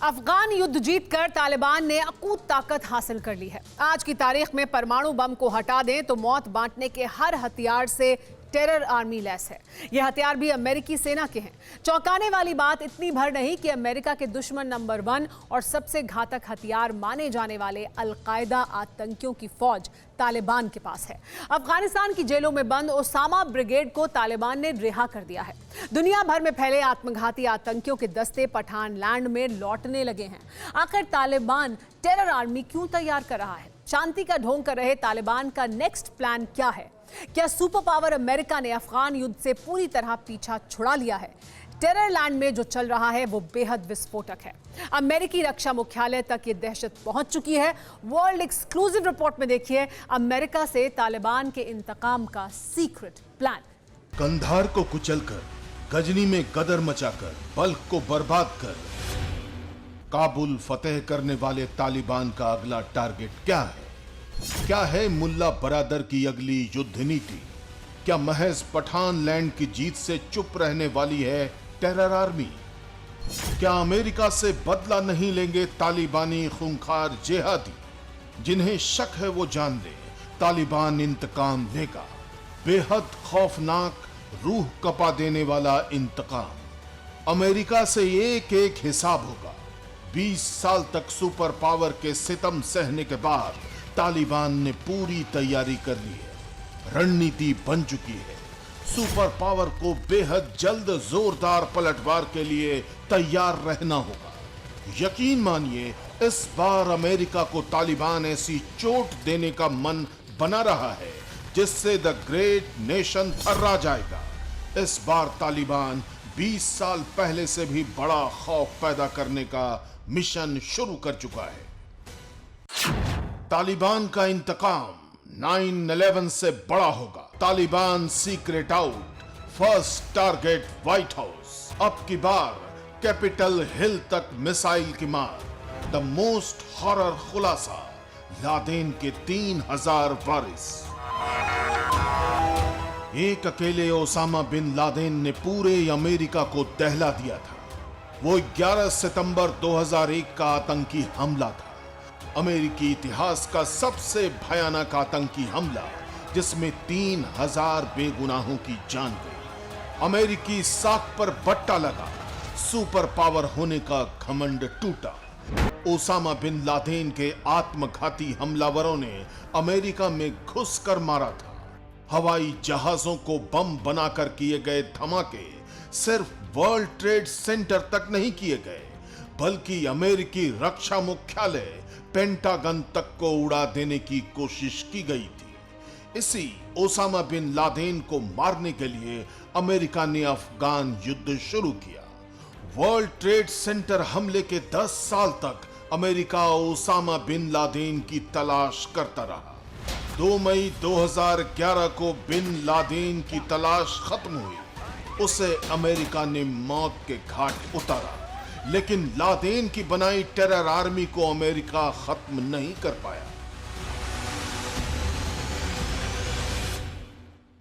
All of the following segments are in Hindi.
अफगान युद्ध जीतकर तालिबान ने अकूत ताकत हासिल कर ली है। आज की तारीख में परमाणु बम को हटा दें तो मौत बांटने के हर हथियार से टेरर आर्मी लैस है। यह हथियार भी अमेरिकी सेना के हैं। चौंकाने वाली बात इतनी भर नहीं कि अमेरिका के दुश्मन नंबर 1 और सबसे घातक हथियार माने जाने वाले अलकायदा आतंकियों की फौज तालिबान के पास है। अफगानिस्तान की जेलों में बंद ओसामा ब्रिगेड को तालिबान ने रिहा कर दिया है। दुनिया भर में फैले आत्मघाती आतंकियों के दस्ते पठान लैंड में लौटने लगे हैं। आखिर तालिबान टेरर आर्मी क्यों तैयार कर रहा है? शांति का ढोंग कर रहे तालिबान का नेक्स्ट प्लान क्या है? क्या सुपर पावर अमेरिका ने अफगान युद्ध से पूरी तरह पीछा छुड़ा लिया है? टेरर लैंड में जो चल रहा है वो बेहद विस्फोटक है। अमेरिकी रक्षा मुख्यालय तक ये दहशत पहुंच चुकी है। वर्ल्ड एक्सक्लूसिव रिपोर्ट में देखिए अमेरिका से तालिबान के इंतकाम का सीक्रेट प्लान। कंधार को कुचलकर, गजनी में गदर मचाकर, बल्ख को बर्बाद कर काबुल फतेह करने वाले तालिबान का अगला टारगेट क्या है? क्या है मुल्ला बरादर की अगली युद्ध नीति? क्या महज पठान लैंड की जीत से चुप रहने वाली है टेरर आर्मी? क्या अमेरिका से बदला नहीं लेंगे तालिबानी खूंखार जेहादी? जिन्हें शक है वो जान ले, तालिबान इंतकाम लेगा। बेहद खौफनाक, रूह कपा देने वाला इंतकाम। अमेरिका से एक एक हिसाब होगा। 20 साल तक सुपर पावर के सितम सहने के बाद तालिबान ने पूरी तैयारी कर ली है। रणनीति बन चुकी है। सुपर पावर को बेहद जल्द जोरदार पलटवार के लिए तैयार रहना होगा। यकीन मानिए, इस बार अमेरिका को तालिबान ऐसी चोट देने का मन बना रहा है जिससे द ग्रेट नेशन थर्रा जाएगा। इस बार तालिबान 20 साल पहले से भी बड़ा खौफ पैदा करने का मिशन शुरू कर चुका है। तालिबान का इंतकाम 9/11 से बड़ा होगा। Taliban secret out, first target white house. अब की बार कैपिटल हिल तक मिसाइल की मार। द मोस्ट हॉरर खुलासा, लादेन के 3000 वारिस। एक अकेले ओसामा बिन लादेन ने पूरे अमेरिका को दहला दिया था। वो 11 सितंबर 2001 का आतंकी हमला था। अमेरिकी इतिहास का सबसे भयानक आतंकी हमला, जिसमें 3000 बेगुनाहों की जान गई। अमेरिकी साख पर बट्टा लगा। सुपर पावर होने का घमंड टूटा। ओसामा बिन लादेन के आत्मघाती हमलावरों ने अमेरिका में घुसकर मारा था। हवाई जहाजों को बम बनाकर किए गए धमाके सिर्फ वर्ल्ड ट्रेड सेंटर तक नहीं किए गए, बल्कि अमेरिकी रक्षा मुख्यालय पेंटागन तक को उड़ा देने की कोशिश की गई थी। इसी ओसामा बिन लादेन को मारने के लिए अमेरिका ने अफगान युद्ध शुरू किया। वर्ल्ड ट्रेड सेंटर हमले के 10 साल तक अमेरिका ओसामा बिन लादेन की तलाश करता रहा। 2 मई 2011 को बिन लादेन की तलाश खत्म हुई। उसे अमेरिका ने मौत के घाट उतारा, लेकिन लादेन की बनाई टेरर आर्मी को अमेरिका खत्म नहीं कर पाया।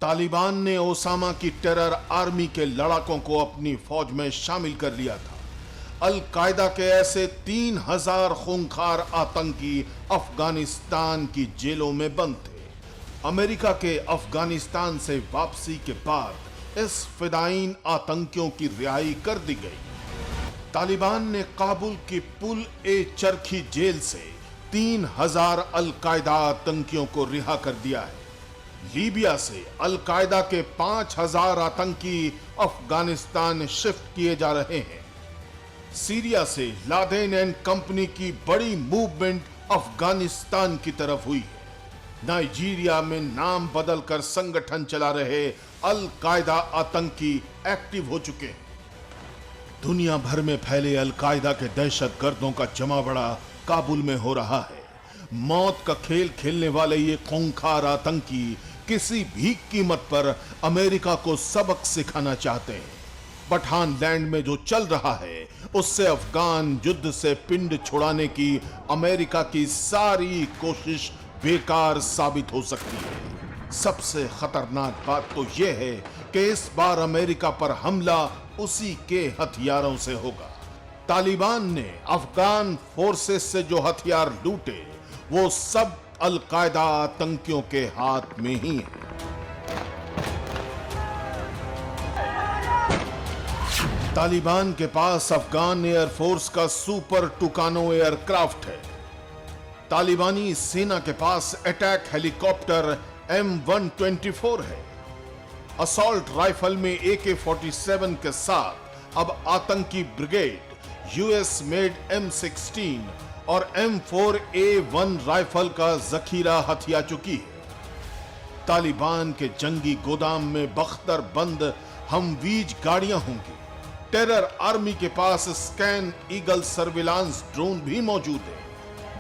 तालिबान ने ओसामा की टेरर आर्मी के लड़ाकों को अपनी फौज में शामिल कर लिया था। अल कायदा के ऐसे 3000 खूंखार आतंकी अफगानिस्तान की जेलों में बंद थे। अमेरिका के अफगानिस्तान से वापसी के बाद इस फिदायीन आतंकियों की रिहाई कर दी गई। तालिबान ने काबुल की पुल ए चरखी जेल से 3000 अल कायदा आतंकियों को रिहा कर दिया है। लीबिया से अल कायदा के 5000 आतंकी अफगानिस्तान शिफ्ट किए जा रहे हैं। सीरिया से लादेन एंड कंपनी की बड़ी मूवमेंट अफगानिस्तान की तरफ हुई है। नाइजीरिया में नाम बदलकर संगठन चला रहे अल कायदा आतंकी एक्टिव हो चुके हैं। दुनिया भर में फैले अल कायदा के दहशतगर्दों का जमावड़ा काबुल में हो रहा है। मौत का खेल खेलने वाले ये खूंखार आतंकी किसी भी कीमत पर अमेरिका को सबक सिखाना चाहते हैं। पठान लैंड में जो चल रहा है उससे अफगान युद्ध से पिंड छुड़ाने की अमेरिका की सारी कोशिश बेकार साबित हो सकती है। सबसे खतरनाक बात तो यह है कि इस बार अमेरिका पर हमला उसी के हथियारों से होगा। तालिबान ने अफगान फोर्सेस से जो हथियार लूटे वो सब अल-कायदा आतंकियों के हाथ में ही है। तालिबान के पास अफगान एयरफोर्स का सुपर टुकानो एयरक्राफ्ट है। तालिबानी सेना के पास अटैक हेलीकॉप्टर M124 है। असॉल्ट राइफल में AK-47 के साथ अब आतंकी ब्रिगेड US मेड M16 और M4A1 राइफल का जखीरा हथिया चुकी है। तालिबान के जंगी गोदाम में बख्तर बंद हमवीज गाड़ियां होंगी। टेरर आर्मी के पास स्कैन ईगल सर्विलांस ड्रोन भी मौजूद है।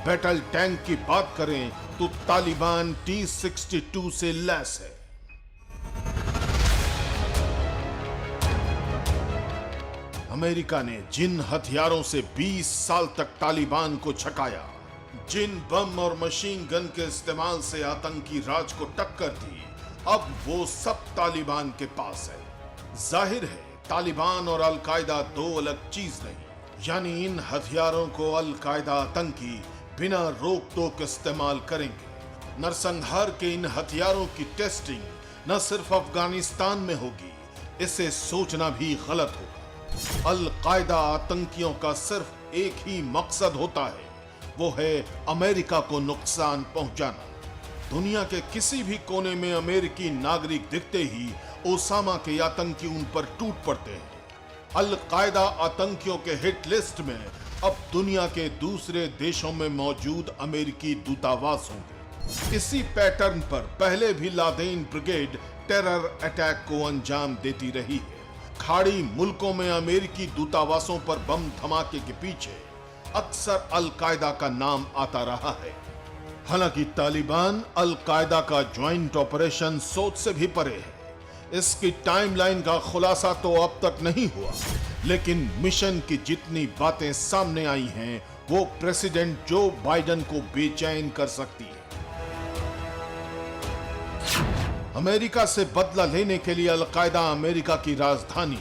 बैटल टैंक की बात करें तो तालिबान T-62 से लैस है। अमेरिका ने जिन हथियारों से 20 साल तक तालिबान को छकाया, जिन बम और मशीन गन के इस्तेमाल से आतंकी राज को टक्कर दी, अब वो सब तालिबान के पास है। जाहिर है तालिबान और अल-कायदा दो अलग चीज नहीं, यानी इन हथियारों को अल-कायदा आतंकी बिना रोक टोक इस्तेमाल करेंगे। नरसंहार के इन हथियारों की टेस्टिंग न सिर्फ अफगानिस्तान में होगी, इसे सोचना भी गलत होगा। अल-कायदा आतंकियों का सिर्फ एक ही मकसद होता है, वो है अमेरिका को नुकसान पहुंचाना। दुनिया के किसी भी कोने में अमेरिकी नागरिक दिखते ही ओसामा के आतंकी उन पर टूट पड़ते हैं। अल-कायदा आतंकियों के हिट लिस्ट में अब दुनिया के दूसरे देशों में मौजूद अमेरिकी दूतावास होंगे। इसी पैटर्न पर पहले भी लादेन ब्रिगेड टेरर अटैक को अंजाम देती रही है। खाड़ी मुल्कों में अमेरिकी दूतावासों पर बम धमाके के पीछे अक्सर अल-कायदा का नाम आता रहा है। हालांकि तालिबान अल-कायदा का ज्वाइंट ऑपरेशन सोच से भी परे है। इसकी टाइमलाइन का खुलासा तो अब तक नहीं हुआ, लेकिन मिशन की जितनी बातें सामने आई हैं, वो प्रेसिडेंट जो बाइडेन को बेचैन कर सकती है। अमेरिका से बदला लेने के लिए अल-कायदा अमेरिका की राजधानी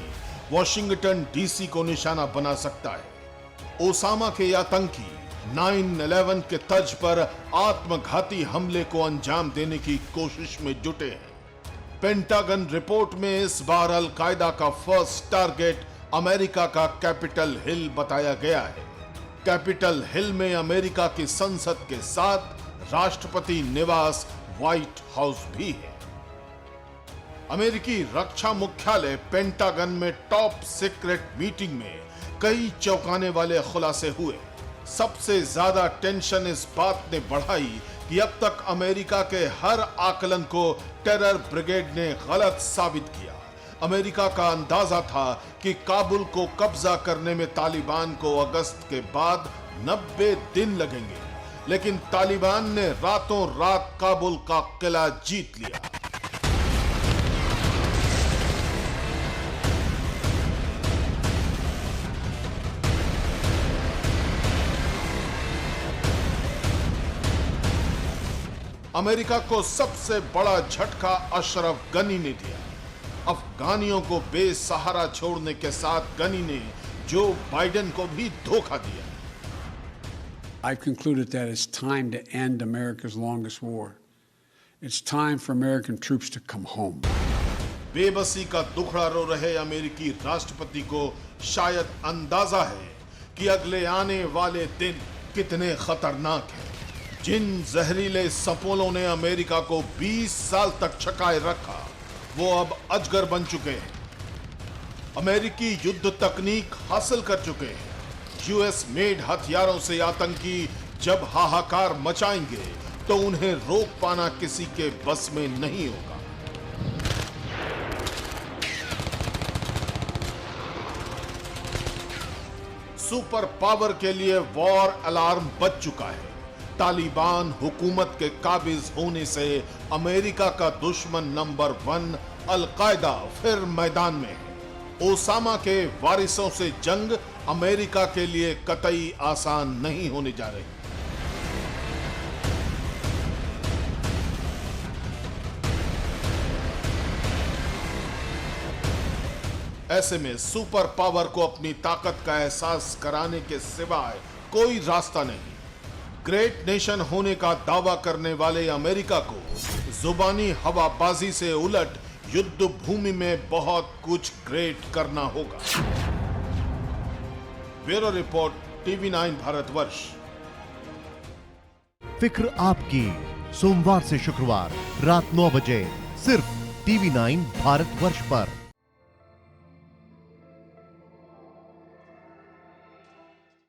वॉशिंगटन DC को निशाना बना सकता है। ओसामा के आतंकी 9/11 के तर्ज पर आत्मघाती हमले को अंजाम देने की कोशिश में जुटे हैं। पेंटागन रिपोर्ट में इस बार अल-कायदा का फर्स्ट टारगेट अमेरिका का कैपिटल हिल बताया गया है। कैपिटल हिल में अमेरिका की संसद के साथ राष्ट्रपति निवास व्हाइट हाउस भी है। अमेरिकी रक्षा मुख्यालय पेंटागन में टॉप सीक्रेट मीटिंग में कई चौंकाने वाले खुलासे हुए। सबसे ज्यादा टेंशन इस बात ने बढ़ाई कि अब तक अमेरिका के हर आकलन को टेरर ब्रिगेड ने गलत साबित किया। अमेरिका का अंदाजा था कि काबुल को कब्जा करने में तालिबान को अगस्त के बाद 90 दिन लगेंगे, लेकिन तालिबान ने रातों रात काबुल का किला जीत लिया। अमेरिका को सबसे बड़ा झटका अशरफ गनी ने दिया। अफगानियों को बेसहारा छोड़ने के साथ गनी ने जो बाइडेन को भी धोखा दिया। I've concluded that it's time to end America's longest war. It's time for American troops to come home. बेबसी का दुखड़ा रो रहे अमेरिकी राष्ट्रपति को शायद अंदाजा है कि अगले आने वाले दिन कितने खतरनाक हैं। जिन जहरीले सपोलों ने अमेरिका को 20 साल तक छकाए रखा, वो अब अजगर बन चुके हैं। अमेरिकी युद्ध तकनीक हासिल कर चुके हैं। US मेड हथियारों से आतंकी जब हाहाकार मचाएंगे तो उन्हें रोक पाना किसी के बस में नहीं होगा। सुपर पावर के लिए वॉर अलार्म बज चुका है। तालिबान हुकूमत के काबिज होने से अमेरिका का दुश्मन नंबर 1 अल-कायदा फिर मैदान में है। ओसामा के वारिसों से जंग अमेरिका के लिए कतई आसान नहीं होने जा रही। ऐसे में सुपर पावर को अपनी ताकत का एहसास कराने के सिवाय कोई रास्ता नहीं। ग्रेट नेशन होने का दावा करने वाले अमेरिका को जुबानी हवाबाजी से उलट युद्ध भूमि में बहुत कुछ ग्रेट करना होगा। Bureau report, TV9 Bharatvarsh. फिक्र आपकी, सोमवार से शुक्रवार रात 9 बजे सिर्फ TV9 भारतवर्ष पर।